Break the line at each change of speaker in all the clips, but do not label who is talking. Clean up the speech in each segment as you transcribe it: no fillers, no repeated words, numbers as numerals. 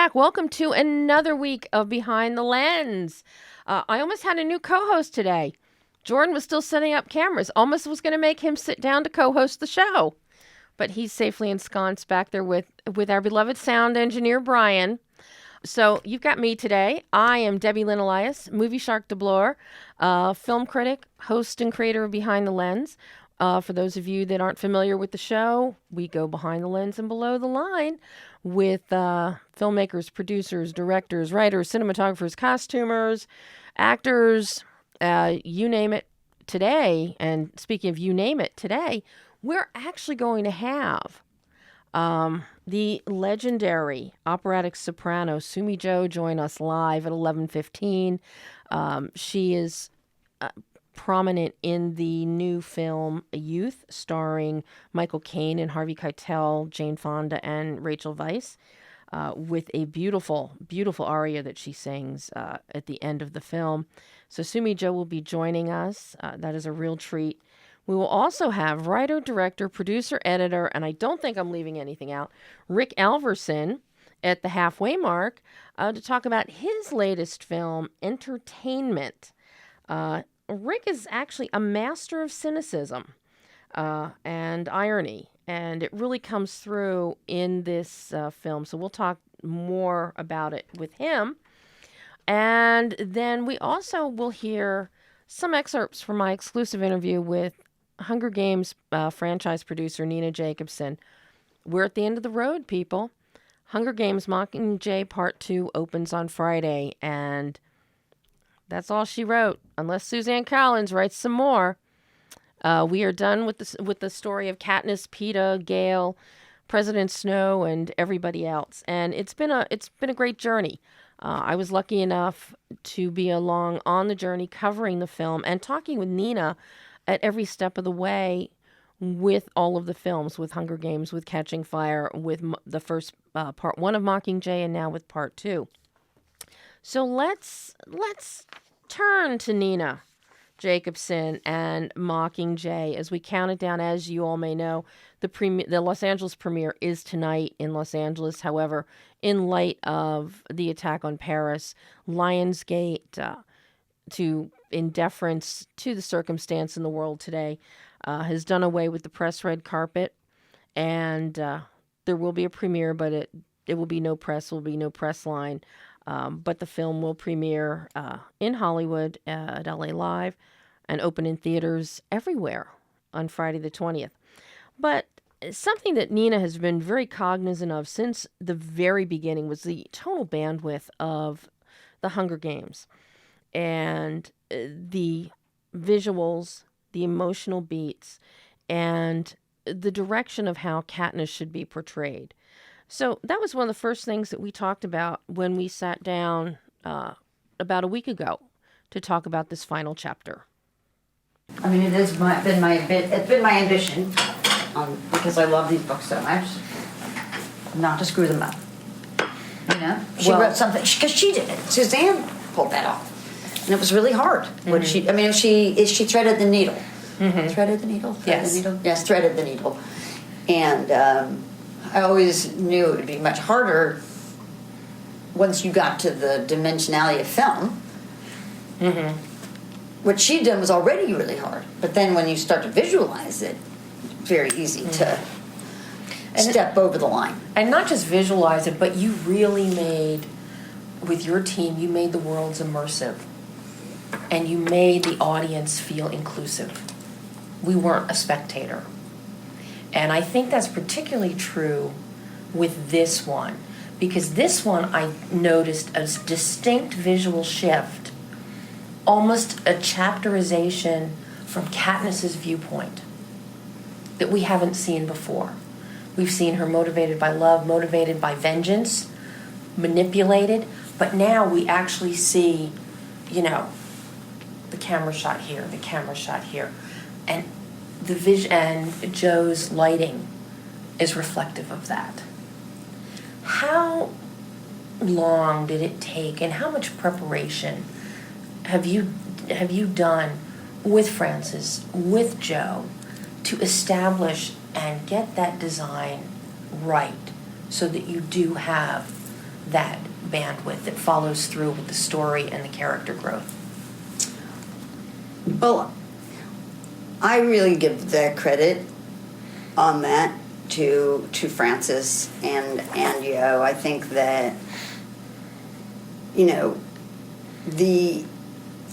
back. Welcome to another week of Behind the Lens. I almost had a new co-host today. Jordan was still setting up cameras. Almost was going to make him sit down to co-host the show. But he's safely ensconced back there with our beloved sound engineer, Brian. So you've got me today. I am Debbie Lynn Elias, movie shark doubleur, film critic, host and creator of Behind the Lens. For those of you that aren't familiar with the show, we go behind the lens and below the line with filmmakers, producers, directors, writers, cinematographers, costumers, actors, you name it today. And speaking of you name it today, we're actually going to have the legendary operatic soprano Sumi Jo join us live at 11:15. She is prominent in the new film Youth, starring Michael Caine and Harvey Keitel, Jane Fonda, and Rachel Weisz, with a beautiful, beautiful aria that she sings at the end of the film. So Sumi Jo will be joining us. That is a real treat. We will also have writer, director, producer, editor, and I don't think I'm leaving anything out, Rick Alverson at the halfway mark to talk about his latest film, Entertainment. Rick is actually a master of cynicism and irony, and it really comes through in this film. So we'll talk more about it with him. And then we also will hear some excerpts from my exclusive interview with Hunger Games franchise producer Nina Jacobson. We're at the end of the road, people. Hunger Games Mockingjay Part 2 opens on Friday, and that's all she wrote, unless Suzanne Collins writes some more. We are done with the story of Katniss, Peeta, Gale, President Snow, and everybody else. And it's been a great journey. I was lucky enough to be along on the journey, covering the film and talking with Nina at every step of the way with all of the films, with Hunger Games, with Catching Fire, with the first part 1 of Mockingjay, and now with part 2. So let's turn to Nina Jacobson and Mockingjay as we count it down. As you all may know, the Los Angeles premiere is tonight in Los Angeles. However, in light of the attack on Paris, Lionsgate, in deference to the circumstance in the world today, has done away with the press red carpet, and there will be a premiere, but it will be no press. Will be no press line. But the film will premiere in Hollywood at LA Live and open in theaters everywhere on Friday the 20th. But something that Nina has been very cognizant of since the very beginning was the tonal bandwidth of the Hunger Games and the visuals, the emotional beats, and the direction of how Katniss should be portrayed. So that was one of the first things that we talked about when we sat down about a week ago to talk about this final chapter.
I mean, it's been my ambition, because I love these books so much, not to screw them up. You know, she wrote something because she did it. Suzanne pulled that off, and it was really hard. What she threaded the needle. Mm-hmm. Threaded the needle.
Yes.
The needle? Yes, threaded the needle, and. I always knew it would be much harder once you got to the dimensionality of film. Mm-hmm. What she'd done was already really hard, but then when you start to visualize it, it's very easy to step over the line.
And not just visualize it, but you really made, with your team, you made the worlds immersive. And you made the audience feel inclusive. We weren't a spectator. And I think that's particularly true with this one, because this one I noticed a distinct visual shift, almost a chapterization from Katniss's viewpoint that we haven't seen before. We've seen her motivated by love, motivated by vengeance, manipulated, but now we actually see, the camera shot here, the camera shot here, and the vision and Jo's lighting is reflective of that. How long did it take, and how much preparation have you done with Frances, with Jo, to establish and get that design right, so that you do have that bandwidth that follows through with the story and the character growth?
Well, I really give the credit on that to Frances and Yo. I think that, you know,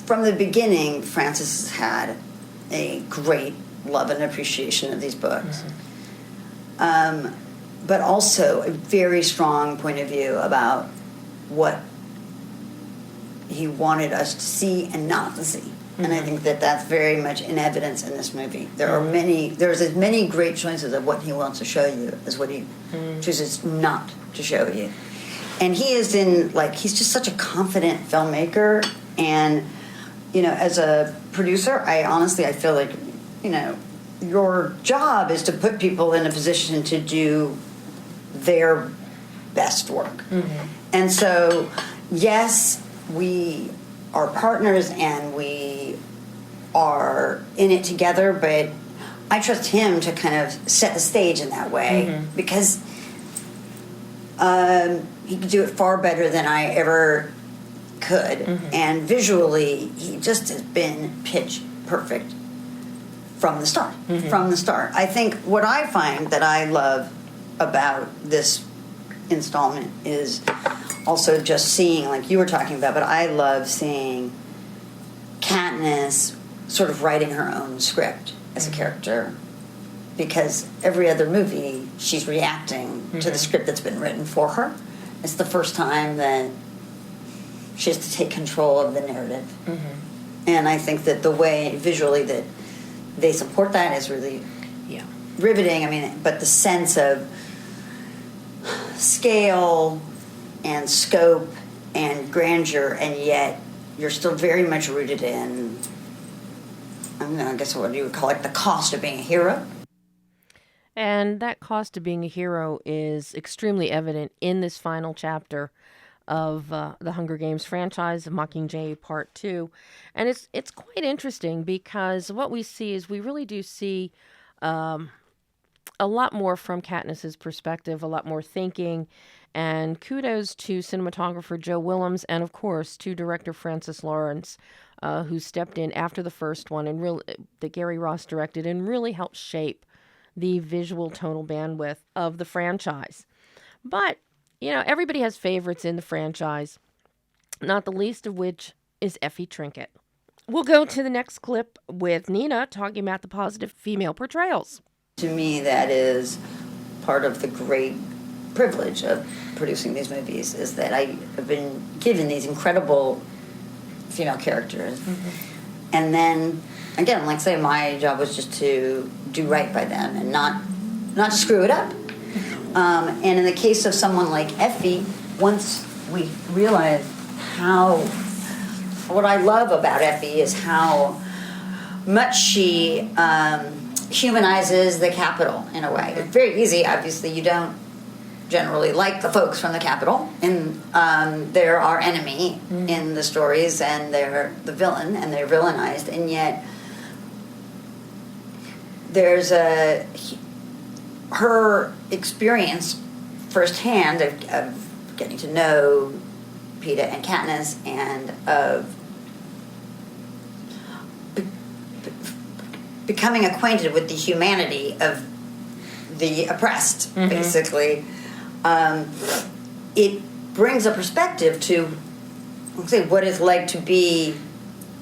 from the beginning, Frances had a great love and appreciation of these books. But also a very strong point of view about what he wanted us to see and not to see. And I think that that's very much in evidence in this movie. There's as many great choices of what he wants to show you as what he chooses not to show you. And he is he's just such a confident filmmaker. And, you know, as a producer, I feel like, you know, your job is to put people in a position to do their best work. And so, yes, we are partners and we are in it together, but I trust him to kind of set the stage in that way because he could do it far better than I ever could. And visually, he just has been pitch perfect from the start. From the start. I think what I find that I love about this installment is also just seeing, like you were talking about, but I love seeing Katniss sort of writing her own script as a character, because every other movie she's reacting to the script that's been written for her. It's the first time that she has to take control of the narrative. And I think that the way visually that they support that is really riveting. I mean, but the sense of scale and scope and grandeur, and yet you're still very much rooted in, I guess what you would call it, the cost of being a hero.
And that cost of being a hero is extremely evident in this final chapter of the Hunger Games franchise, Mockingjay Part 2. And it's quite interesting because what we see is we really do see a lot more from Katniss's perspective, a lot more thinking, and kudos to cinematographer Joe Willems and, of course, to director Francis Lawrence, who stepped in after the first one and that Gary Ross directed and really helped shape the visual tonal bandwidth of the franchise. But, you know, everybody has favorites in the franchise, not the least of which is Effie Trinket. We'll go to the next clip with Nina talking about the positive female portrayals.
To me, that is part of the great privilege of producing these movies, is that I have been given these incredible female characters. And then, again, like I say, my job was just to do right by them and not to screw it up. And in the case of someone like Effie, once we realize what I love about Effie is how much she humanizes the Capitol in a way. It's very easy, obviously. You don't generally like the folks from the Capitol, and they're our enemy in the stories, and they're the villain, and they're villainized, and yet there's her experience firsthand of getting to know Peeta and Katniss, and of becoming acquainted with the humanity of the oppressed, basically. It brings a perspective to, let's say, what it's like to be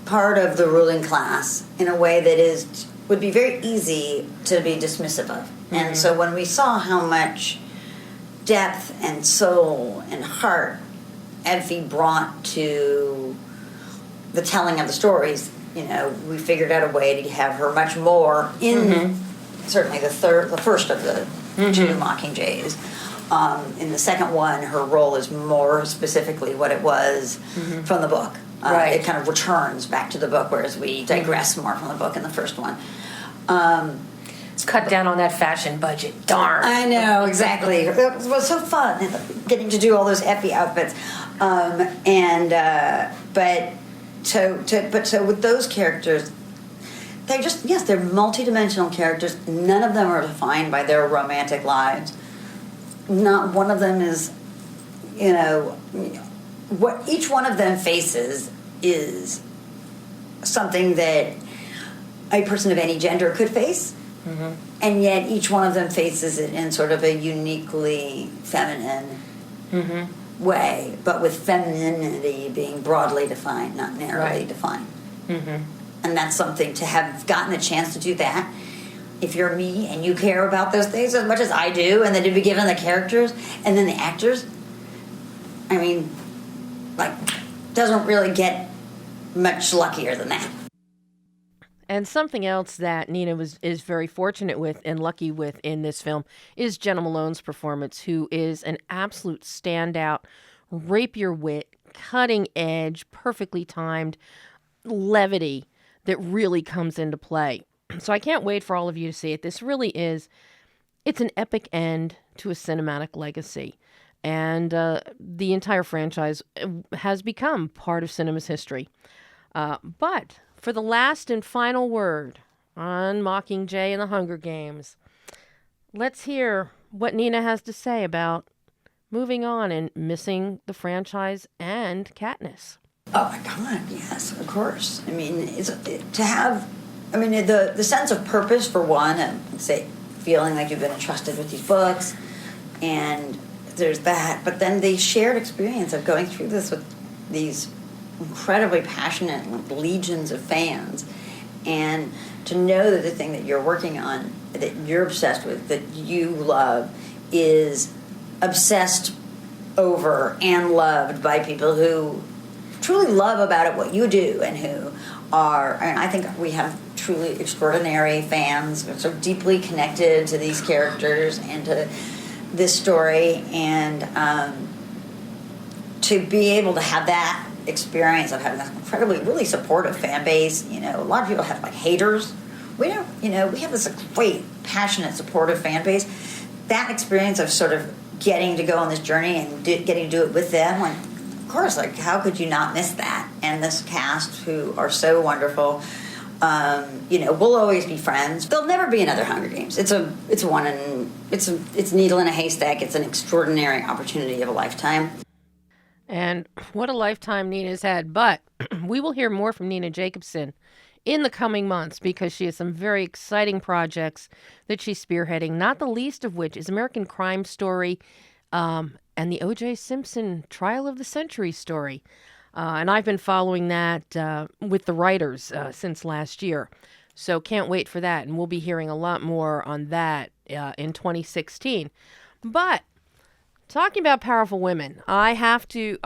part of the ruling class in a way that would be very easy to be dismissive of. And so when we saw how much depth and soul and heart Effie brought to the telling of the stories, you know, we figured out a way to have her much more in certainly the first of the two Mockingjays. In the second one, her role is more specifically what it was from the book. It kind of returns back to the book, whereas we digress more from the book in the first one.
It's cut down on that fashion budget. Darn.
I know, exactly. It was so fun getting to do all those Effie outfits. So with those characters, they're just, yes, they're multidimensional characters. None of them are defined by their romantic lives. Not one of them is you know, what each one of them faces is something that a person of any gender could face, and yet each one of them faces it in sort of a uniquely feminine way, but with femininity being broadly defined, not narrowly defined. And that's something to have gotten a chance to do that. If you're me and you care about those things as much as I do, and then to be given the characters and then the actors, I mean, like, doesn't really get much luckier than that.
And something else that Nina is very fortunate with and lucky with in this film is Jenna Malone's performance, who is an absolute standout, rapier wit, cutting edge, perfectly timed levity that really comes into play. So I can't wait for all of you to see it. This really is, it's an epic end to a cinematic legacy. And the entire franchise has become part of cinema's history. But for the last and final word on Mockingjay and the Hunger Games, let's hear what Nina has to say about moving on and missing the franchise and Katniss.
Oh my God, yes, of course. I mean, to have, I mean, the sense of purpose for one, and say, feeling like you've been entrusted with these books, and there's that, but then the shared experience of going through this with these incredibly passionate legions of fans, and to know that the thing that you're working on, that you're obsessed with, that you love, is obsessed over and loved by people who truly love about it what you do, and who are, and I think we have truly extraordinary fans, so deeply connected to these characters and to this story, and to be able to have that experience of having this incredibly, really supportive fan base. You know, a lot of people have like haters. We don't, you know, we have this great, passionate, supportive fan base. That experience of sort of getting to go on this journey and getting to do it with them, like, of course, like, how could you not miss that? And this cast, who are so wonderful, you know, we'll always be friends. There'll never be another Hunger Games. It's needle in a haystack. It's an extraordinary opportunity of a lifetime.
And what a lifetime Nina's had. But we will hear more from Nina Jacobson in the coming months, because she has some very exciting projects that she's spearheading, not the least of which is American Crime Story and the O.J. Simpson Trial of the Century story. And I've been following that with the writers since last year. So can't wait for that. And we'll be hearing a lot more on that in 2016. But talking about powerful women, I have to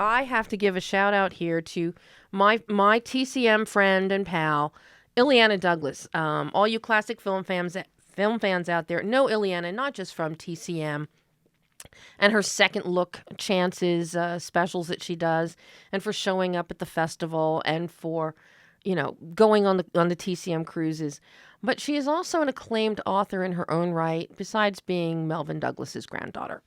give a shout out here to my TCM friend and pal, Illeana Douglas. All you classic film fans out there know Illeana not just from TCM and her second look chances specials that she does, and for showing up at the festival, and for, you know, going on the TCM cruises, but she is also an acclaimed author in her own right, besides being Melvyn Douglas's granddaughter.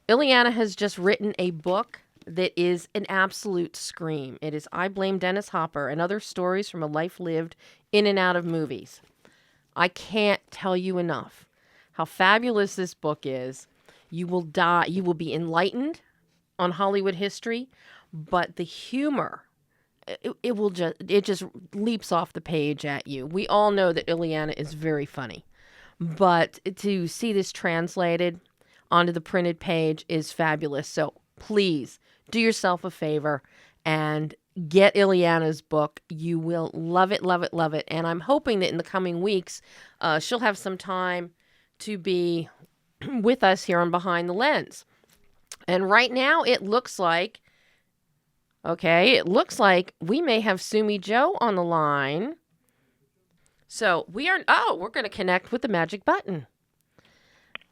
Illeana has just written a book that is an absolute scream. It is I Blame Dennis Hopper and Other Stories from a Life Lived in and Out of Movies. I can't tell you enough how fabulous this book is. You will be enlightened on Hollywood history, but the humor, it just leaps off the page at you. We all know that Illeana is very funny, but to see this translated onto the printed page is fabulous. So please do yourself a favor and get Illeana's book. You will love it, love it, love it. And I'm hoping that in the coming weeks, she'll have some time to be with us here on Behind the Lens. And right now it looks like we may have Sumi Jo on the line. So we're going to connect with the magic button.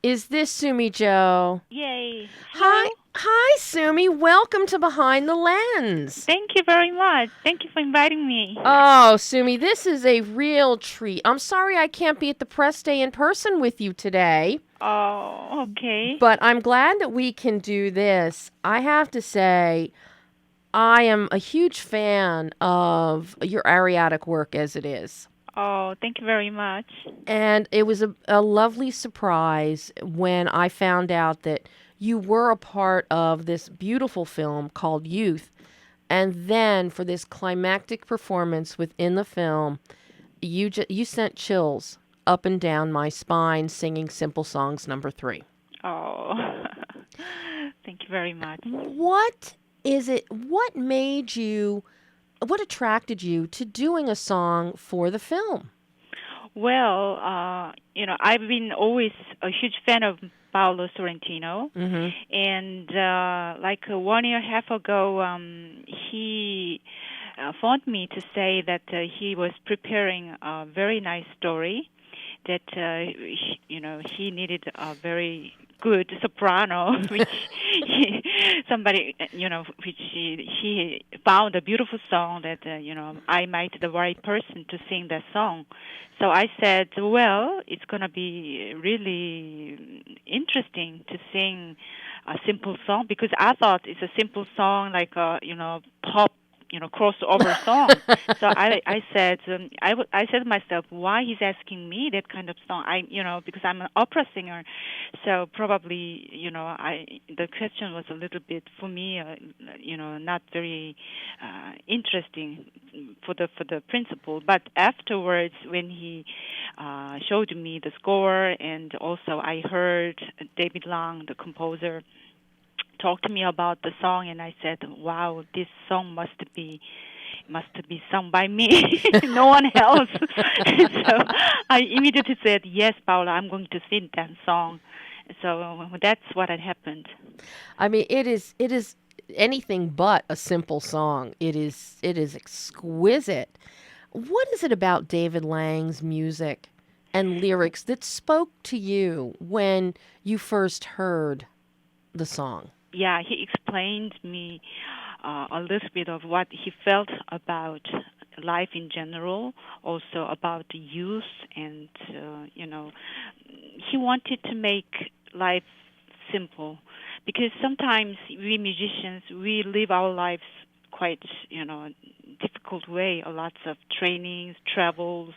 Is this Sumi Jo?
Yay.
Hi, Sumi. Welcome to Behind the Lens.
Thank you very much. Thank you for inviting me.
Oh, Sumi, this is a real treat. I'm sorry I can't be at the press day in person with you today.
Oh, okay.
But I'm glad that we can do this. I have to say, I am a huge fan of your Ariatic work as it is.
Oh, thank you very much.
And it was a lovely surprise when I found out that you were a part of this beautiful film called Youth. And then for this climactic performance within the film, you sent chills up and down my spine singing Simple Songs #3.
Oh, thank you very much.
What is it? What attracted you to doing a song for the film?
Well, I've been always a huge fan of Paolo Sorrentino, and like 1.5 years ago, he phoned me to say that he was preparing a very nice story that he needed a very good soprano, which he found a beautiful song that I might be the right person to sing that song. So I said, well, it's gonna be really interesting to sing a simple song, because I thought it's a simple song like a pop crossover song. So I said I said to myself, why he's asking me that kind of song? Because I'm an opera singer, so probably the question was a little bit for me not very interesting for the principal. But afterwards, when he showed me the score, and also I heard David Lang, the composer, talked to me about the song, and I said, wow, this song must be sung by me, no one else. So I immediately said, yes, Paula, I'm going to sing that song. So that's what had happened.
I mean, it is anything but a simple song. It is exquisite. What is it about David Lang's music and lyrics that spoke to you when you first heard the song?
Yeah, he explained me a little bit of what he felt about life in general, also about the youth, and he wanted to make life simple, because sometimes we musicians, we live our lives quite difficult way, lots of trainings, travels,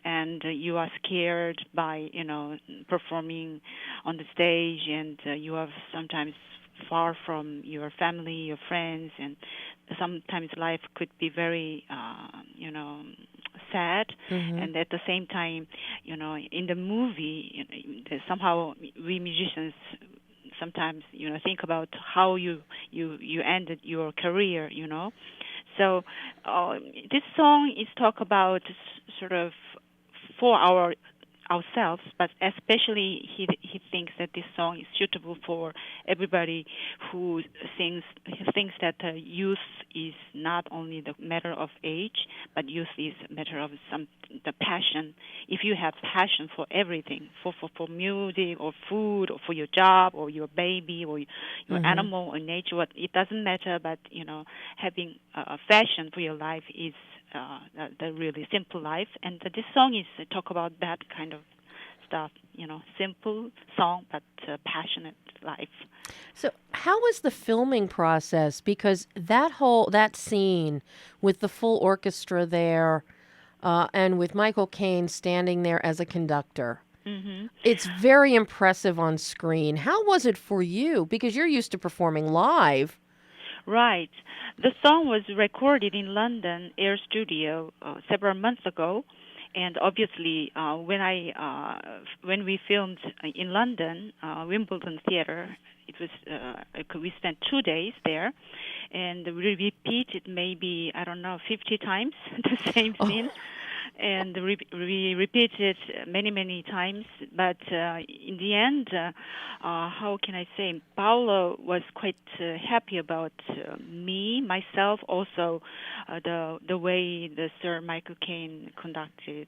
and you are scared by performing on the stage, and you are sometimes far from your family, your friends, and sometimes life could be very sad. And at the same time, in the movie, somehow we musicians sometimes think about how you ended your career. So this song is talk about sort of for ourselves, but especially he thinks that this song is suitable for everybody who thinks that youth is not only the matter of age, but youth is a matter of the passion. If you have passion for everything, for music or food or for your job or your baby or your animal or nature, it doesn't matter. But having a passion for your life is the really simple life, and this song is talk about that kind of stuff. Simple song, but passionate life.
So, how was the filming process? Because that scene with the full orchestra there, and with Michael Caine standing there as a conductor, it's very impressive on screen. How was it for you? Because you're used to performing live.
Right. The song was recorded in London Air Studio several months ago, and obviously when we filmed in London, Wimbledon Theatre, it was we spent 2 days there, and we repeated maybe 50 times the same scene. And we repeated many times, but in the end, how can I say? Paolo was quite happy about myself, also the way the Sir Michael Caine conducted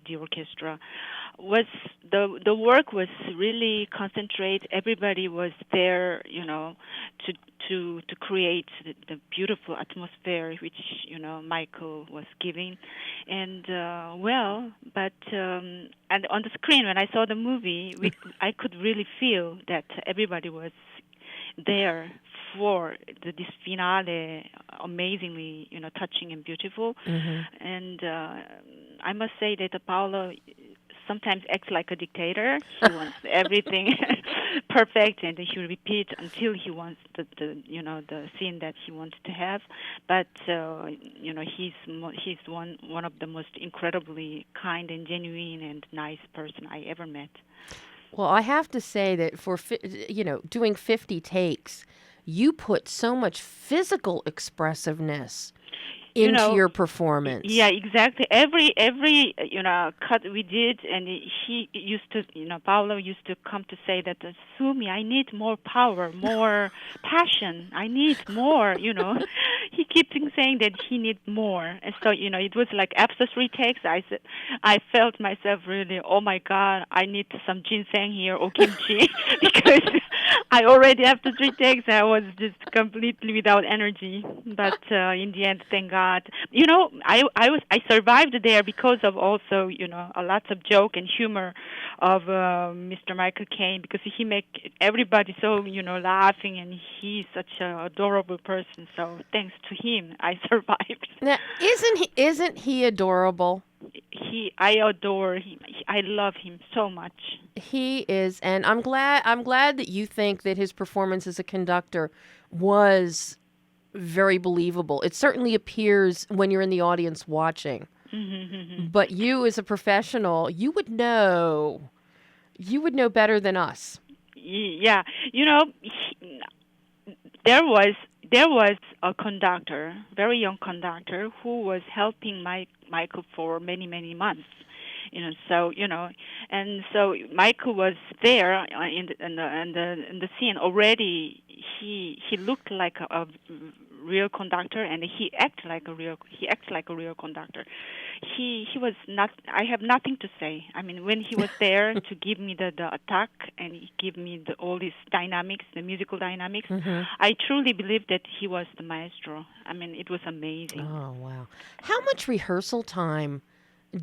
the orchestra. Was the work was really concentrate. Everybody was there, to create the beautiful atmosphere which Michael was giving. And but and on the screen when I saw the movie, I could really feel that everybody was there for this finale, amazingly touching and beautiful. And I must say that Paolo sometimes acts like a dictator. He wants everything perfect, and he will repeat until he wants the scene that he wants to have. But he's one of the most incredibly kind and genuine and nice person I ever met.
Well, I have to say that for doing 50 takes, you put so much physical expressiveness into your performance.
Yeah, exactly. Every cut we did, and he used to, Paolo used to come to say that, Sumi, I need more power, more passion. I need more. He keeps saying that he needs more, and so it was like after 3 takes, I felt myself really, oh my God, I need some ginseng here or kimchi because I already after 3 takes I was just completely without energy. But in the end, thank God. I survived there because of also a lot of joke and humor of Mr. Michael Caine, because he make everybody so laughing, and he's such an adorable person. So thanks to him, I survived.
Now, isn't he adorable?
I adore him. I love him so much.
He is, and I'm glad that you think that his performance as a conductor was very believable. It certainly appears when you're in the audience watching. But you, as a professional, you would know better than us.
Yeah, there was a conductor, very young conductor, who was helping Michael for many months. And so Michael was there in the scene already. He looked like a real conductor, and he acts like a real conductor. He was not. I have nothing to say. I mean, when he was there to give me the attack and he give me all these dynamics, the musical dynamics, I truly believe that he was the maestro. I mean, it was amazing.
Oh wow! How much rehearsal time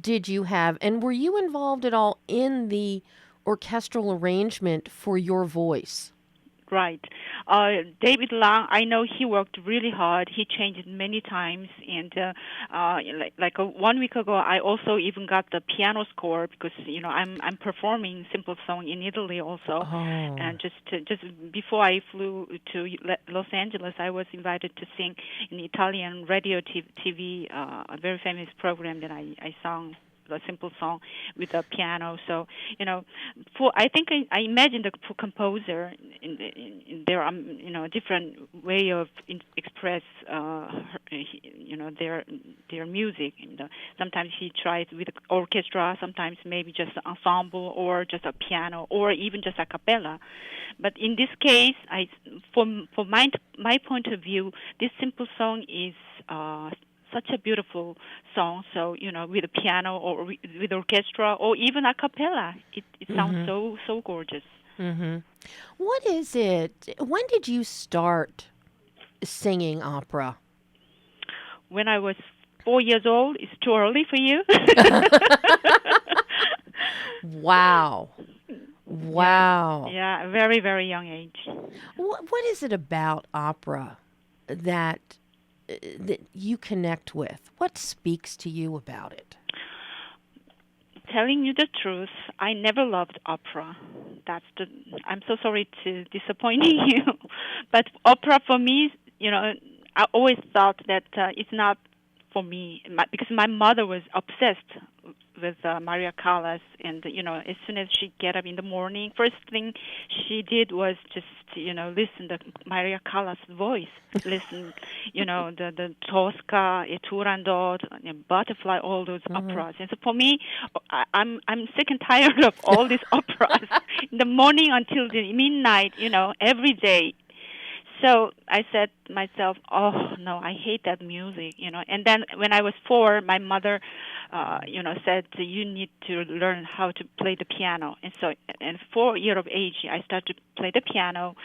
did you have, and were you involved at all in the orchestral arrangement for your voice?
Right. David Lang, I know he worked really hard. He changed it many times. And like 1 week ago, I also even got the piano score because, I'm performing Simple Song in Italy also.
Oh.
And just before I flew to Los Angeles, I was invited to sing in Italian radio TV, a very famous program that I sang a Simple Song with a piano. So, I think I imagine the composer there are a different way of express their music. Sometimes he tries with orchestra, sometimes maybe just ensemble or just a piano or even just a cappella. But in this case, from my point of view, this Simple Song is such a beautiful song. So with a piano or with orchestra or even a cappella, it sounds so gorgeous.
What is it? When did you start singing opera?
When I was 4 years old. It's too early for you.
Wow.
Yeah, very, very young age.
What is it about opera that you connect with? What speaks to you about it?
Telling you the truth, I never loved opera. I'm so sorry to disappointing you, but opera for me, I always thought that it's not for me, because my mother was obsessed with Maria Callas, and as soon as she get up in the morning, first thing she did was just listen to Maria Callas' voice, listen, the Tosca, E Turandot, Butterfly, all those operas. And so for me, I'm sick and tired of all these operas in the morning until the midnight, every day. So I said to myself, oh, no, I hate that music, And then when I was 4, my mother, said, you need to learn how to play the piano. And so at 4 years of age, I started to play the piano,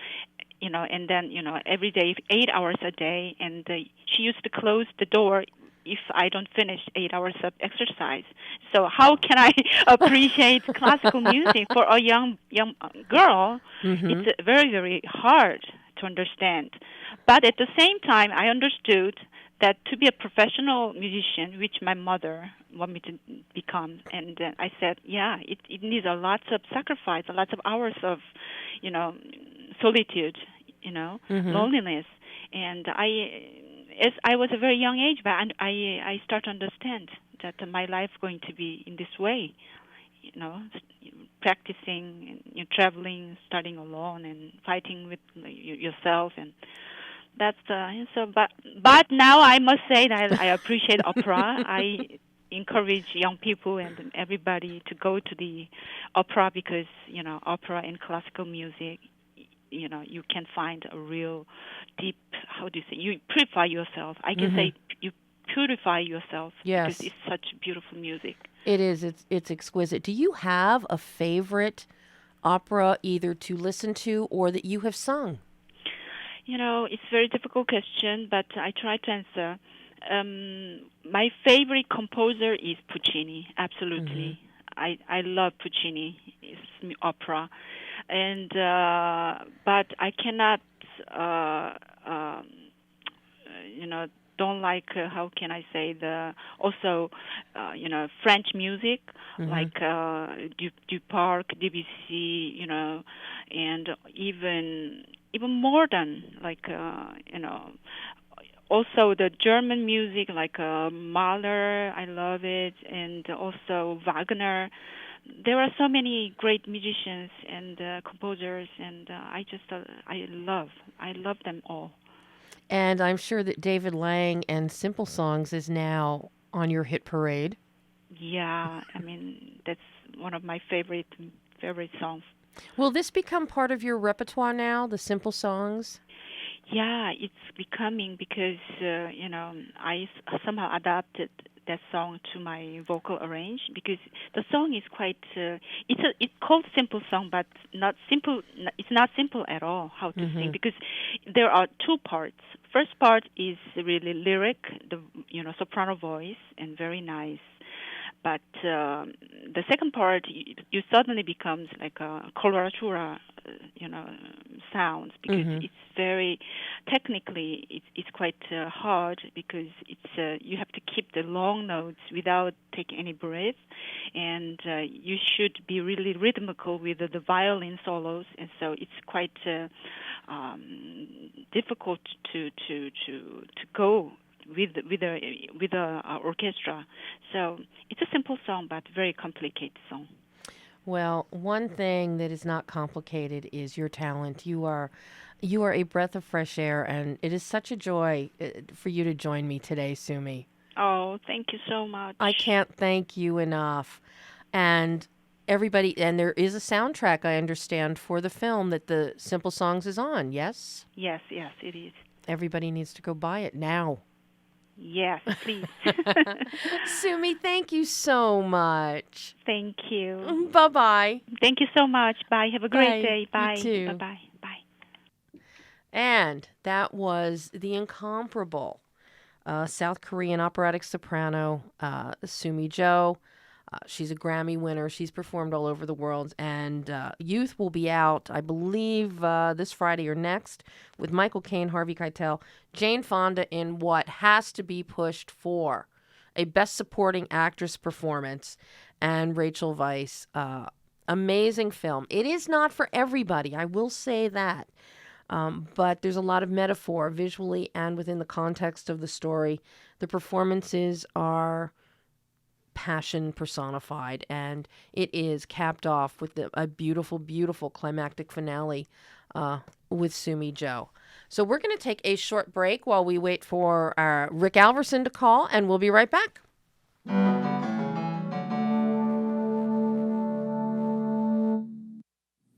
and then, every day, 8 hours a day. And she used to close the door if I don't finish 8 hours of exercise. So how can I appreciate classical music for a young girl? It's very, very hard to understand. But at the same time, I understood that to be a professional musician, which my mother wanted me to become, and I said, yeah, it needs a lot of sacrifice, a lot of hours of, solitude, loneliness, and as I was a very young age, but I start to understand that my life going to be in this way, practicing, traveling, starting alone, and fighting with yourself, and that's But now I must say that I appreciate opera. I encourage young people and everybody to go to the opera because opera and classical music. You can find a real deep. How do you say? You purify yourself. I can say you purify yourself.
Yes,
because it's such beautiful music.
It is. It's exquisite. Do you have a favorite opera either to listen to or that you have sung?
It's a very difficult question, but I try to answer. My favorite composer is Puccini. Absolutely, I love Puccini. It's opera, and but I cannot. Don't like how can I say French music like Duparc, Debussy, and even modern like also the German music like Mahler, I love it, and also Wagner. There are so many great musicians and composers, and I love them all.
And I'm sure that David Lang and Simple Songs is now on your hit parade.
Yeah, that's one of my favorite songs.
Will this become part of your repertoire now, the Simple Songs?
Yeah, it's becoming because I somehow adapted that song to my vocal arrange because the song is quite it's called simple song, but not simple. It's not simple at all how to sing because there are two parts. First part is really lyric, the soprano voice, and very nice. But the second part, you suddenly becomes like a coloratura, sounds because it's very technically it's quite hard because it's you have to keep the long notes without taking any breath, and you should be really rhythmical with the violin solos, and so it's quite difficult to go with the orchestra. So it's a simple song, but very complicated song.
Well, one thing that is not complicated is your talent. You are a breath of fresh air, and it is such a joy for you to join me today, Sumi.
Oh, thank you so much.
I can't thank you enough. And everybody, and there is a soundtrack, I understand, for the film that the Simple Songs is on, yes?
Yes, it is.
Everybody needs to go buy it now.
Yes, please.
Sumi, thank you so much.
Thank you.
Bye-bye.
Thank you so much. Bye. Have a great day. Bye.
You too.
Bye-bye. Bye.
And that was the incomparable South Korean operatic soprano, Sumi Jo. She's a Grammy winner. She's performed all over the world. And Youth will be out, I believe, this Friday or next with Michael Caine, Harvey Keitel, Jane Fonda in what has to be pushed for a Best Supporting Actress performance, and Rachel Weisz. Amazing film. It is not for everybody, I will say that. But there's a lot of metaphor visually and within the context of the story. The performances are passion personified, and it is capped off with a beautiful, beautiful climactic finale with Sumi Jo. So we're going to take a short break while we wait for Rick Alverson to call, and we'll be right back.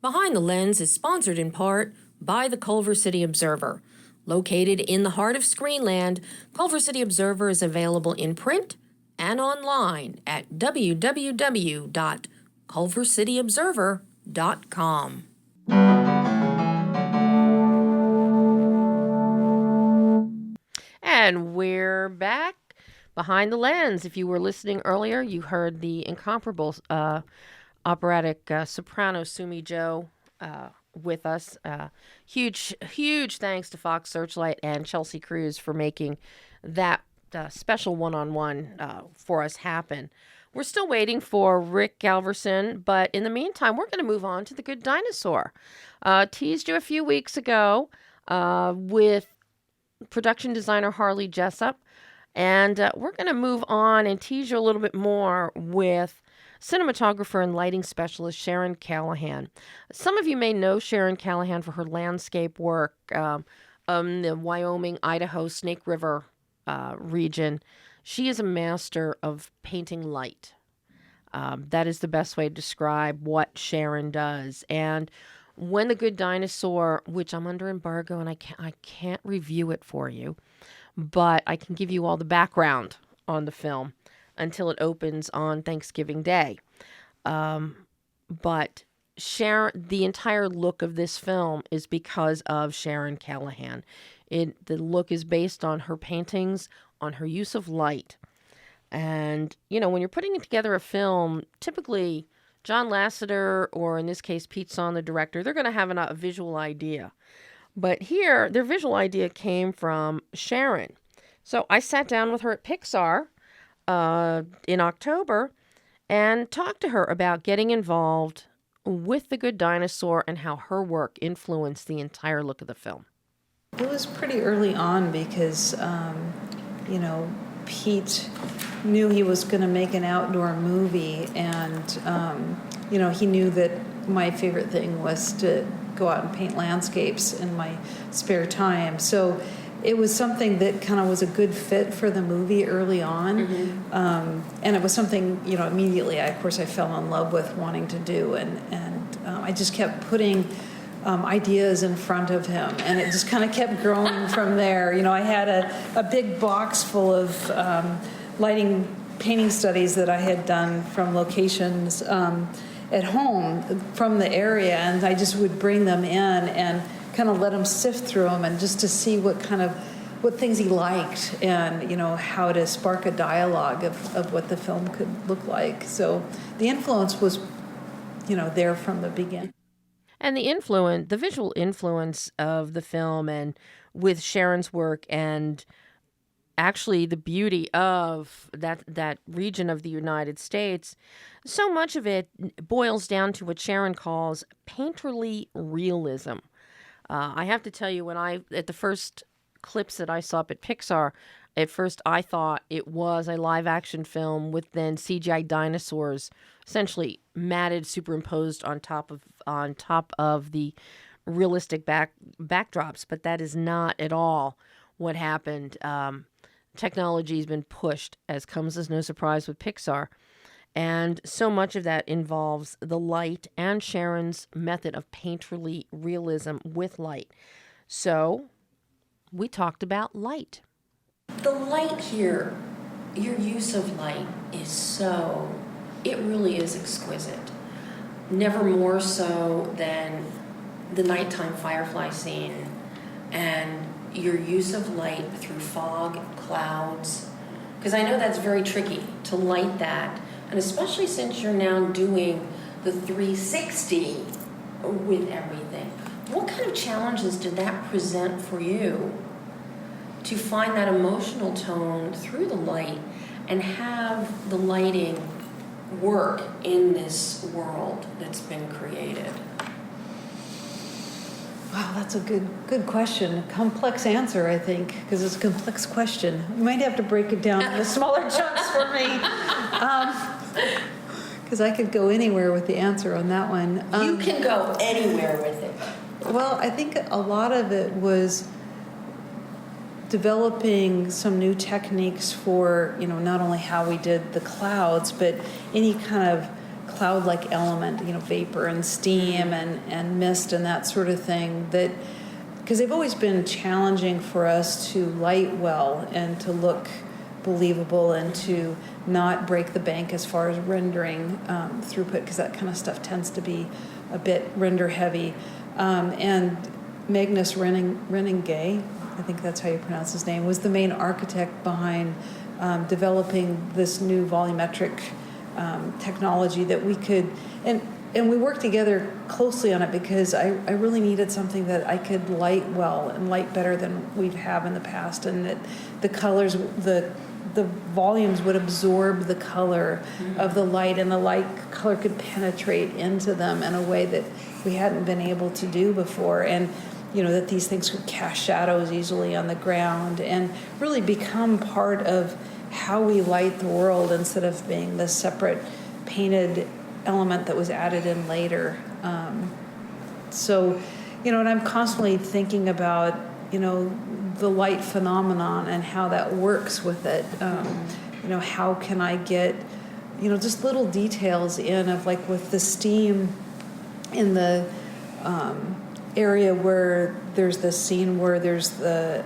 Behind the Lens is sponsored in part by the Culver City Observer. Located in the heart of Screenland, Culver City Observer is available in print and online at www.culvercityobserver.com. And we're back behind the lens. If you were listening earlier, you heard the incomparable operatic soprano Sumi Jo with us. Huge thanks to Fox Searchlight and Chelsea Cruz for making that special one-on-one for us happen. We're still waiting for Rick Alverson, but in the meantime, we're going to move on to The Good Dinosaur. Teased you a few weeks ago with production designer Harley Jessup, and we're going to move on and tease you a little bit more with cinematographer and lighting specialist Sharon Calahan. Some of you may know Sharon Calahan for her landscape work in the Wyoming, Idaho, Snake River region. She is a master of painting light. That is the best way to describe what Sharon does. And when The Good Dinosaur, which I'm under embargo and I can't review it for you, but I can give you all the background on the film until it opens on Thanksgiving Day. But Sharon, the entire look of this film is because of Sharon Calahan. The look is based on her paintings, on her use of light. And, when you're putting together a film, typically John Lasseter, or in this case, Pete Son, the director, they're going to have a visual idea. But here, their visual idea came from Sharon. So I sat down with her at Pixar in October and talked to her about getting involved with The Good Dinosaur and how her work influenced the entire look of the film.
It was pretty early on because, Pete knew he was going to make an outdoor movie, and, he knew that my favorite thing was to go out and paint landscapes in my spare time. So it was something that kind of was a good fit for the movie early on. Mm-hmm. And it was something, immediately, I fell in love with wanting to do. And I just kept putting ideas in front of him, and it just kind of kept growing from there. I had a big box full of lighting painting studies that I had done from locations at home from the area, and I just would bring them in and kind of let him sift through them, and just to see what things he liked, and how to spark a dialogue of what the film could look like. So the influence was there from the beginning.
And the visual influence of the film, and with Sharon's work, and actually the beauty of that region of the United States, so much of it boils down to what Sharon calls painterly realism. I have to tell you, at the first clips that I saw up at Pixar, at first I thought it was a live action film with then CGI dinosaurs essentially matted, superimposed on top of the realistic backdrops, but that is not at all what happened. Technology has been pushed, as comes as no surprise with Pixar, and so much of that involves the light and Sharon's method of painterly realism with light. So we talked about light.
The light here, your use of light it really is exquisite. Never more so than the nighttime firefly scene, and your use of light through fog, clouds, because I know that's very tricky to light that, and especially since you're now doing the 360 with everything. What kind of challenges did that present for you to find that emotional tone through the light and have the lighting work in this world that's been created?
Wow, that's a good question. A complex answer, I think, because it's a complex question. You might have to break it down into smaller chunks for me, because I could go anywhere with the answer on that one.
You can go anywhere with it.
Well, I think a lot of it was developing some new techniques for, not only how we did the clouds, but any kind of cloud-like element, vapor and steam and mist and that sort of thing, that because they've always been challenging for us to light well and to look believable and to not break the bank as far as rendering throughput, because that kind of stuff tends to be a bit render heavy. And Magnus Reningay, I think that's how you pronounce his name, was the main architect behind developing this new volumetric technology that we could, and and we worked together closely on it because I really needed something that I could light well and light better than we've had in the past, and that the colors, the volumes would absorb the color of the light, and the light color could penetrate into them in a way that we hadn't been able to do before. And that these things could cast shadows easily on the ground and really become part of how we light the world instead of being this separate painted element that was added in later. And I'm constantly thinking about, the light phenomenon and how that works with it. How can I get, just little details in of, like, with the steam in the area where there's this scene where there's the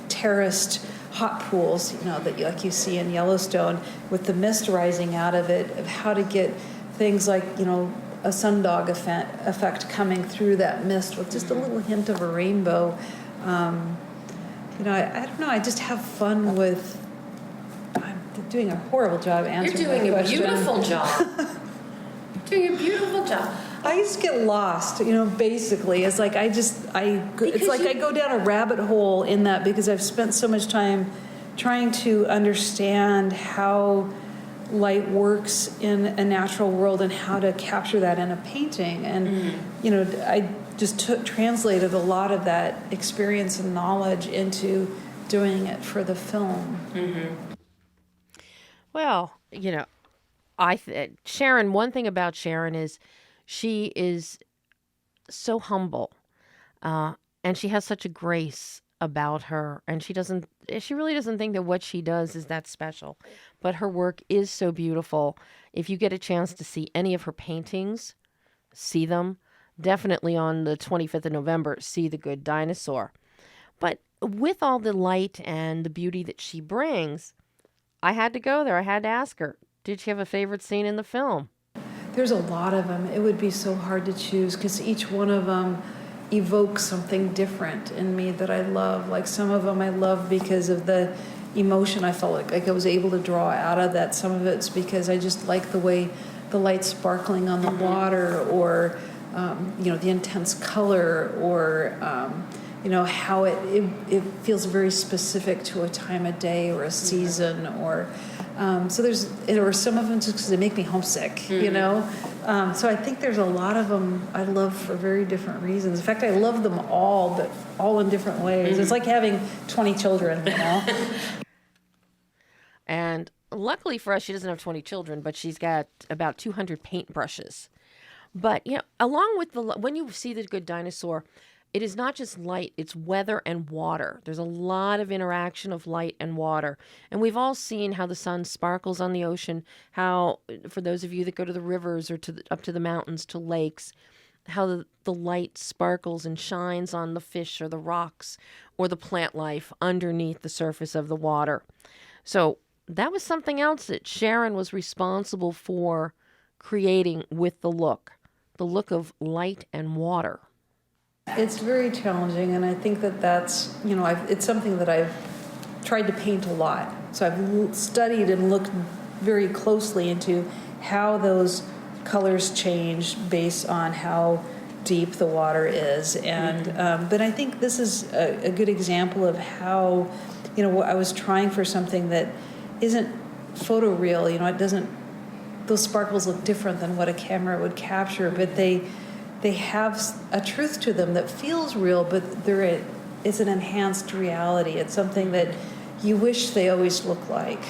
terraced hot pools, that like you see in Yellowstone, with the mist rising out of it, of how to get things like, a sundog effect coming through that mist with just a little hint of a rainbow. I don't know, I just have fun with, I'm doing a horrible job answering that question.
You're doing a beautiful job. Doing a beautiful job.
I just get lost, basically. It's like I go down a rabbit hole in that because I've spent so much time trying to understand how light works in a natural world and how to capture that in a painting. And, I just translated a lot of that experience and knowledge into doing it for the film.
Mm-hmm.
Well, Sharon, one thing about Sharon is she is so humble, and she has such a grace about her, and she really doesn't think that what she does is that special, but her work is so beautiful. If you get a chance to see any of her paintings, see them. Definitely on the 25th of November, see The Good Dinosaur. But with all the light and the beauty that she brings, I had to go there. I had to ask her, did she have a favorite scene in the film?
There's a lot of them. It would be so hard to choose because each one of them evokes something different in me that I love. Like, some of them I love because of the emotion I felt like I was able to draw out of that. Some of it's because I just like the way the light sparkling on the water, or the intense color, or how it feels very specific to a time of day or a season, or or some of them just because they make me homesick, so I think there's a lot of them I love for very different reasons. In fact, I love them all, but all in different ways. It's like having 20 children,
And luckily for us, she doesn't have 20 children, but she's got about 200 paintbrushes. But, along with when you see The Good Dinosaur, it is not just light, it's weather and water. There's a lot of interaction of light and water. And we've all seen how the sun sparkles on the ocean, how, for those of you that go to the rivers or up to the mountains, to lakes, how the light sparkles and shines on the fish or the rocks or the plant life underneath the surface of the water. So that was something else that Sharon was responsible for creating with the look of light and water.
It's very challenging, and I think that's, it's something that I've tried to paint a lot. So I've studied and looked very closely into how those colors change based on how deep the water is. And but I think this is a good example of how, I was trying for something that isn't photoreal. It doesn't, those sparkles look different than what a camera would capture, but they have a truth to them that feels real, but it's an enhanced reality. It's something that you wish they always look like.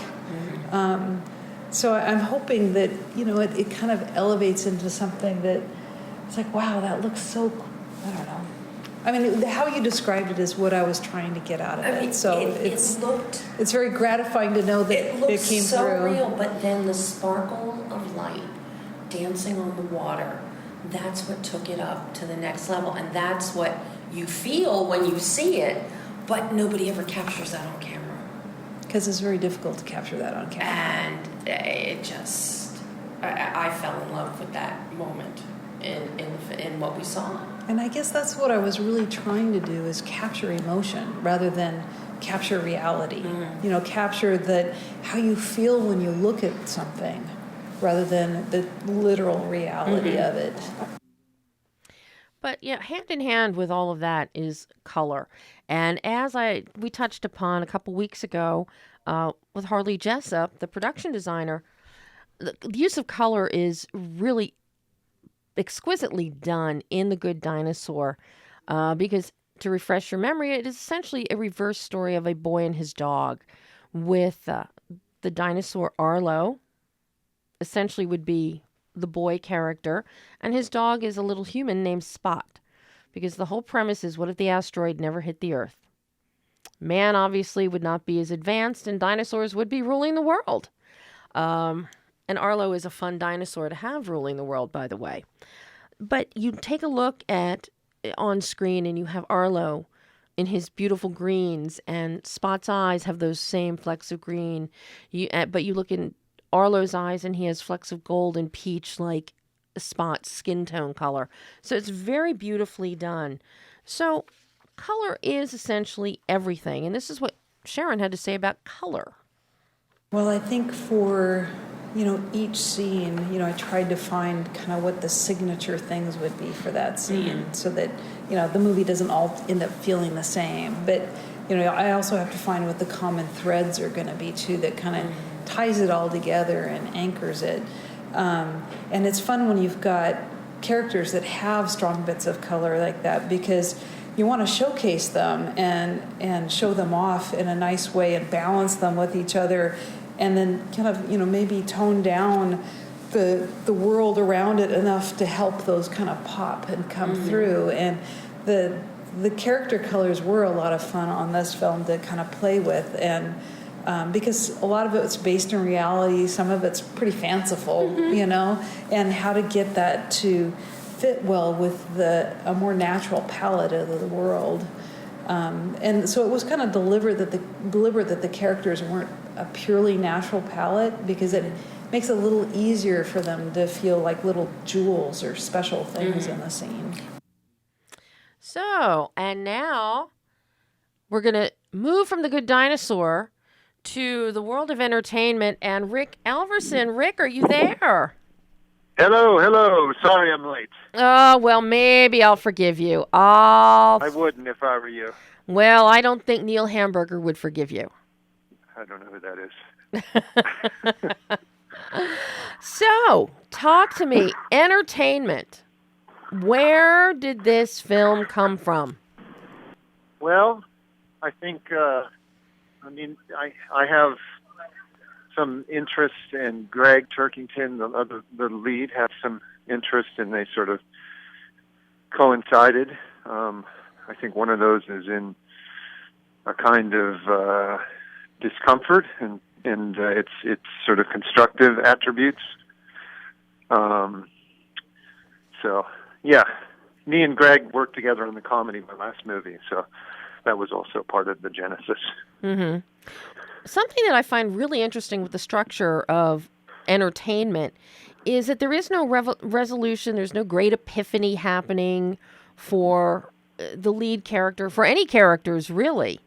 So I'm hoping that, it kind of elevates into something that it's like, wow, that looks so, I don't know. I mean, how you described it is what I was trying to get out of it. So it's very gratifying to know that it came
so
through.
Real, but then the sparkle of light dancing on the water, that's what took it up to the next level. And that's what you feel when you see it, but nobody ever captures that on camera.
Because it's very difficult to capture that on camera.
And it just, I fell in love with that moment in what we saw.
And I guess that's what I was really trying to do, is capture emotion rather than capture reality. Capture how you feel when you look at something. rather than the literal reality of it.
But yeah, hand in hand with all of that is color. And as we touched upon a couple weeks ago with Harley Jessup, the production designer, the use of color is really exquisitely done in The Good Dinosaur because, to refresh your memory, it is essentially a reverse story of a boy and his dog, with the dinosaur Arlo essentially would be the boy character, and his dog is a little human named Spot, because the whole premise is, what if the asteroid never hit the Earth? Man obviously would not be as advanced, and dinosaurs would be ruling the world. And Arlo is a fun dinosaur to have ruling the world, by the way. But you take a look at on screen, and you have Arlo in his beautiful greens, and Spot's eyes have those same flecks of green. But you look in Arlo's eyes, and he has flecks of gold and peach, like Spot's skin tone color. So it's very beautifully done. So color is essentially everything, and this is what Sharon had to say about color.
Well, I think for, each scene, I tried to find kind of what the signature things would be for that scene, so that, the movie doesn't all end up feeling the same. But, I also have to find what the common threads are going to be, too, that kind of ties it all together and anchors it. And it's fun when you've got characters that have strong bits of color like that, because you want to showcase them and show them off in a nice way and balance them with each other, and then kind of, maybe tone down the world around it enough to help those kind of pop and come through. And the character colors were a lot of fun on this film to kind of play with, and because a lot of it's based in reality, some of it's pretty fanciful, and how to get that to fit well with a more natural palette of the world. And so it was kind of deliberate that the characters weren't a purely natural palette, because it makes it a little easier for them to feel like little jewels or special things in the scene.
So, and now we're going to move from The Good Dinosaur to the world of entertainment, and Rick Alverson. Rick, are you there?
Hello. Sorry I'm late.
Oh, well, maybe I'll forgive you.
I wouldn't if I were you.
Well, I don't think Neil Hamburger would forgive you.
I don't know who that is.
So, talk to me. Entertainment. Where did this film come from?
Well, I think, I have some interest in Greg Turkington, the lead, have some interest, and they sort of coincided. I think one of those is in a kind of discomfort, and it's sort of constructive attributes. So, yeah, me and Greg worked together on the comedy, my last movie, so that was also part of the genesis.
Mm-hmm. Something that I find really interesting with the structure of entertainment is that there is no resolution, there's no great epiphany happening for the lead character, for any characters, really.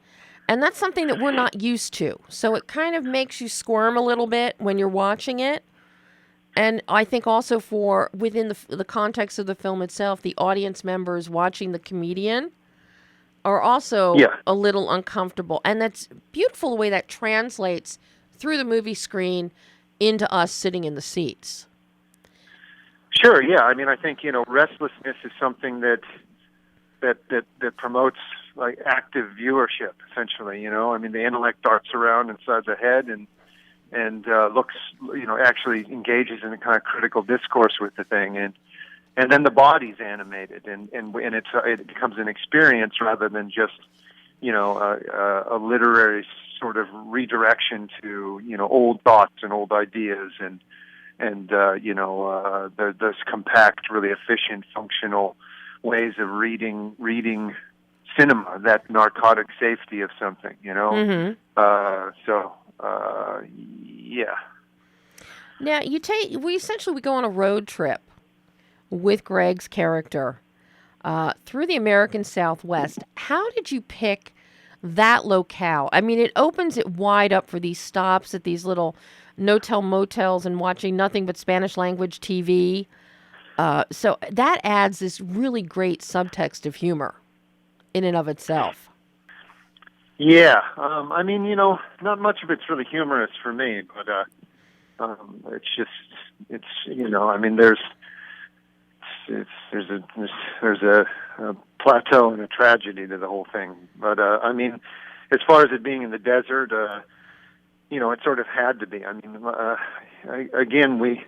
And that's something that we're not used to. So it kind of makes you squirm a little bit when you're watching it. And I think also for within the context of the film itself, the audience members watching the comedian are also a little uncomfortable. And that's beautiful the way that translates through the movie screen into us sitting in the seats.
Sure, yeah. I mean, I think, restlessness is something that promotes like active viewership, essentially, I mean, the intellect darts around inside the head and looks, actually engages in a kind of critical discourse with the thing, and then the body's animated, and it becomes an experience rather than just, a literary sort of redirection to, old thoughts and old ideas and those compact, really efficient, functional ways of reading cinema, that narcotic safety of something,
Mm-hmm.
Yeah.
Now, we go on a road trip with Greg's character through the American Southwest. How did you pick that locale. I mean, it opens it wide up for these stops at these little no-tell motels and watching nothing but Spanish language TV. So that adds this really great subtext of humor in and of itself.
Yeah, I mean, not much of it's really humorous for me, but it's just, I mean, there's a plateau and a tragedy to the whole thing. But I mean, as far as it being in the desert, it sort of had to be. I mean, again, we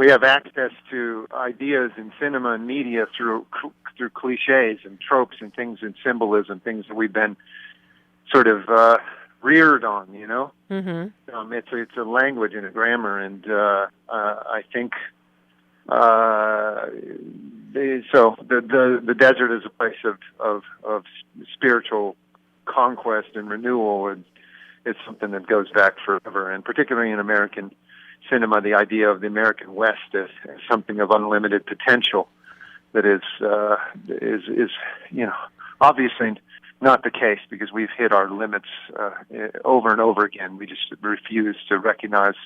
have access to ideas in cinema and media through cliches and tropes and things and symbolism, things that we've been sort of reared on.
Mm-hmm.
It's a language and a grammar, and I think so. The desert is a place of spiritual conquest and renewal, and it's something that goes back forever. And particularly in American cinema, the idea of the American West as something of unlimited potential that is obviously not the case, because we've hit our limits over and over again. We just refuse to recognize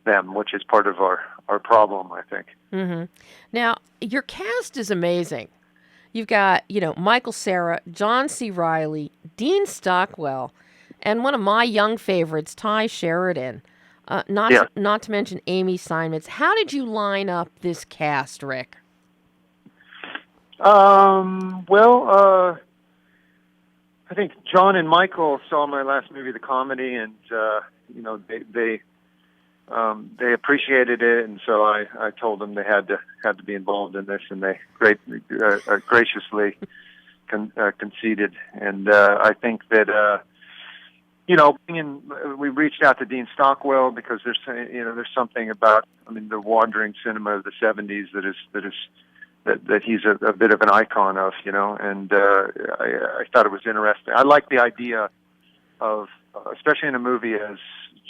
them, which is part of our problem, I think.
Mm-hmm. Now, your cast is amazing. You've got, Michael Cera, John C. Reilly, Dean Stockwell, and one of my young favorites, Ty Sheridan. Not to mention Amy Simons. How did you line up this cast, Rick?
I think John and Michael saw my last movie, The Comedy, and they appreciated it, and so I told them they had to be involved in this, and they graciously conceded. And I think that we reached out to Dean Stockwell because there's something about, I mean, the wandering cinema of the '70s that he's a bit of an icon of, and I thought it was interesting. I like the idea of, especially in a movie as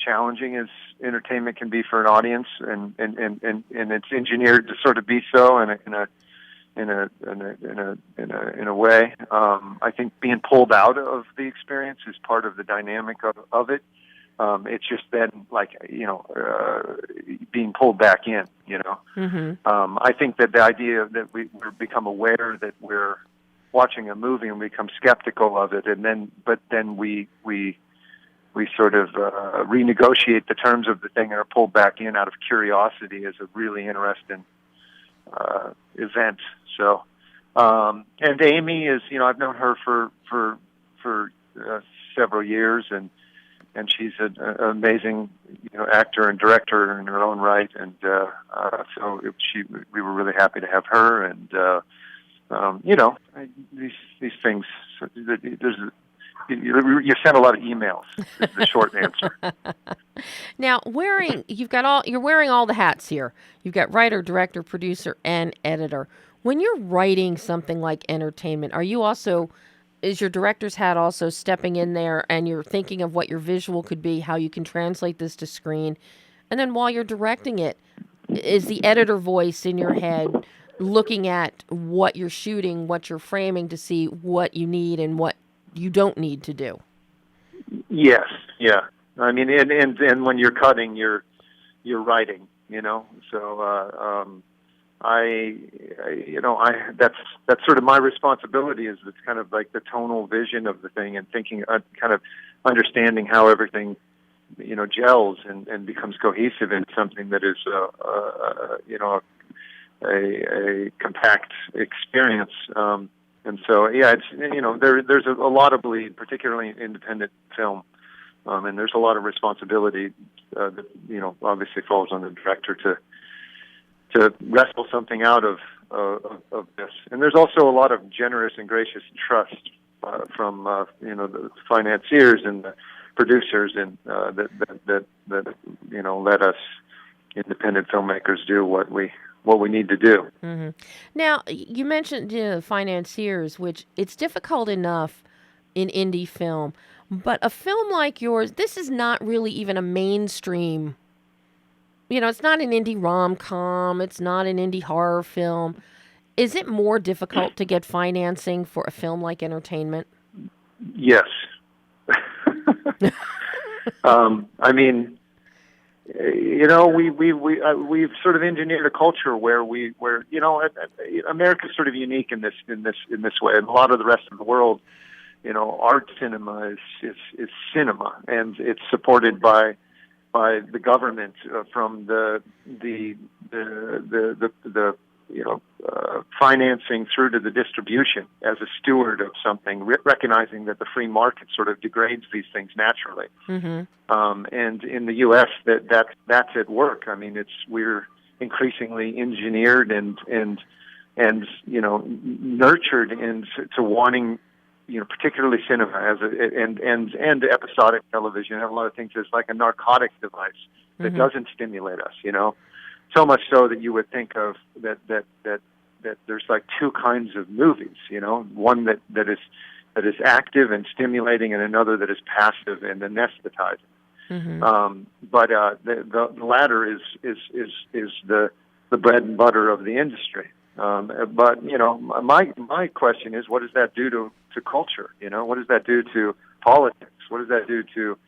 challenging as entertainment can be for an audience, and it's engineered to sort of be so in a way. I think being pulled out of the experience is part of the dynamic of it. It's just then being pulled back in,
Mm-hmm.
I think that the idea that we become aware that we're watching a movie and we become skeptical of it, but then we sort of renegotiate the terms of the thing and are pulled back in out of curiosity is a really interesting event. So, and Amy is, I've known her for several years, and she's an amazing, actor and director in her own right, and so we were really happy to have her, and these things. You sent a lot of emails. Is the short answer.
Now, you're wearing all the hats here. You've got writer, director, producer, and editor. When you're writing something like entertainment, is your director's hat also stepping in there and you're thinking of what your visual could be, how you can translate this to screen? And then while you're directing it, is the editor voice in your head looking at what you're shooting, what you're framing to see what you need and what you don't need to do?
Yes, yeah. I mean, and when you're cutting, you're writing, So that's sort of my responsibility. Is it's kind of like the tonal vision of the thing and thinking, kind of understanding how everything, gels and becomes cohesive in something that is, a compact experience. And so, yeah, it's there's a lot of bleed, particularly in independent film, and there's a lot of responsibility that obviously falls on the director to wrestle something out of this. And there's also a lot of generous and gracious trust from the financiers and the producers, and that let us independent filmmakers do what we need to do.
Mm-hmm. Now, you mentioned the financiers, which it's difficult enough in indie film, but a film like yours, this is not really even a mainstream. It's not an indie rom-com. It's not an indie horror film. Is it more difficult to get financing for a film like entertainment?
Yes. I mean, we've sort of engineered a culture where America's sort of unique in this way, and a lot of the rest of the world, art cinema is cinema, and it's supported by the government from the financing through to the distribution as a steward of something, recognizing that the free market sort of degrades these things naturally.
Mm-hmm.
And in the U.S., that's at work. I mean, we're increasingly engineered and nurtured into wanting, particularly cinema and episodic television and a lot of things as like a narcotic device that doesn't stimulate us. So much so that you would think of that there's like two kinds of movies, one that is active and stimulating, and another that is passive and anesthetizing.
Mm-hmm.
But the latter is the bread and butter of the industry. But my question is, what does that do to culture? What does that do to politics? What does that do to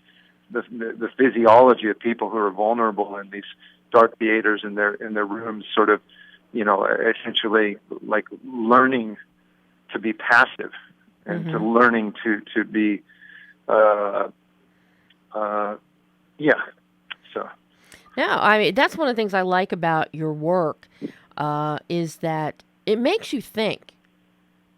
the physiology of people who are vulnerable in these dark theaters in their rooms, sort of, essentially like learning to be passive and to learning to be, So.
No, I mean, that's one of the things I like about your work, is that it makes you think.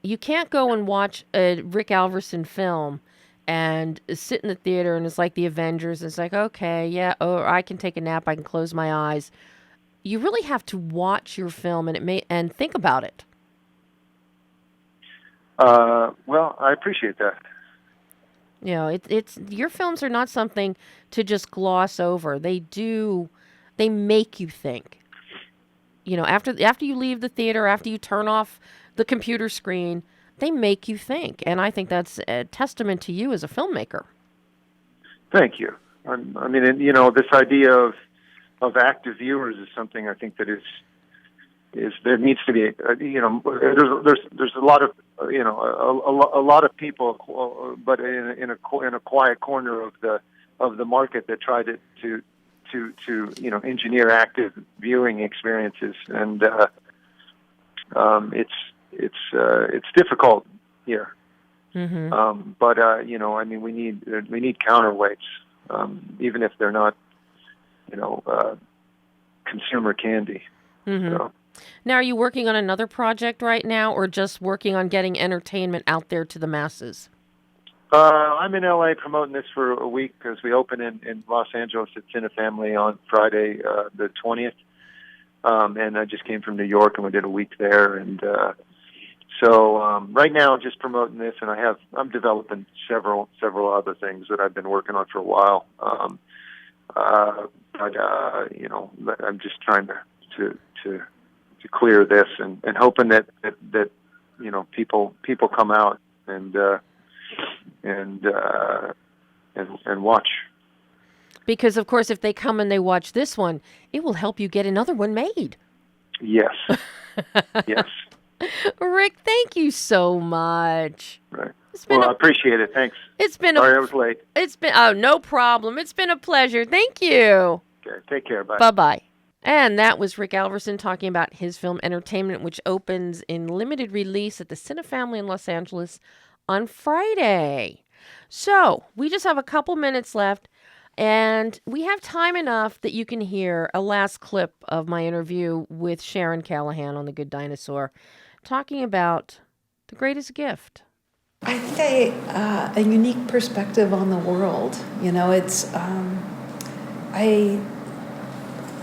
You can't go and watch a Rick Alverson film and sit in the theater and it's like the Avengers. It's like, okay, yeah, or I can take a nap, I can close my eyes. You really have to watch your film and think about it.
Well, I appreciate that.
It's your films are not something to just gloss over. They make you think. After you leave the theater, after you turn off the computer screen, they make you think. And I think that's a testament to you as a filmmaker. Thank you.
I mean, this idea of active viewers is something I think that is there needs to be, there's a lot of, a lot of people, but in a quiet corner of the market that try to engineer active viewing experiences, and it's difficult here.
Mm-hmm.
But we need counterweights, even if they're not, consumer candy.
Mm-hmm.
So.
Now, are you working on another project right now, or just working on getting entertainment out there to the masses?
I'm in LA promoting this for a week because we open in Los Angeles at Cinefamily on Friday, the 20th. And I just came from New York and we did a week there. And so right now, just promoting this, and I'm developing several other things that I've been working on for a while. But I'm just trying to clear this and hoping that people come out and watch.
Because of course, if they come and they watch this one, it will help you get another one made.
Yes. Yes.
Rick, thank you so much.
Right. I appreciate it. Thanks. Sorry I was late.
No problem. It's been a pleasure. Thank you.
Okay. Take care. Bye.
Bye-bye. And that was Rick Alverson talking about his film Entertainment, which opens in limited release at the Cinefamily in Los Angeles on Friday. So we just have a couple minutes left, and we have time enough that you can hear a last clip of my interview with Sharon Calahan on The Good Dinosaur, talking about the greatest gift.
I think a unique perspective on the world. I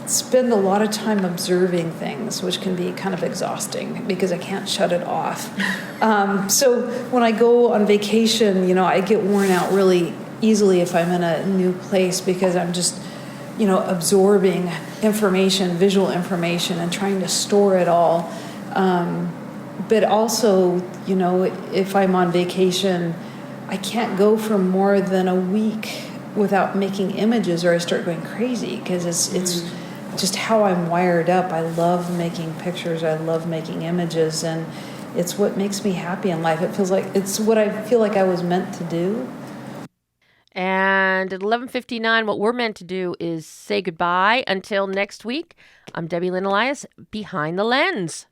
spend a lot of time observing things, which can be kind of exhausting because I can't shut it off. So when I go on vacation, I get worn out really easily if I'm in a new place because I'm just, absorbing information, visual information, and trying to store it all. But also, if I'm on vacation, I can't go for more than a week without making images or I start going crazy because it's just how I'm wired up. I love making pictures. I love making images, and it's what makes me happy in life. It feels like it's what I feel like I was meant to do.
And at 11:59, what we're meant to do is say goodbye until next week. I'm Debbie Lynn Elias, Behind the Lens.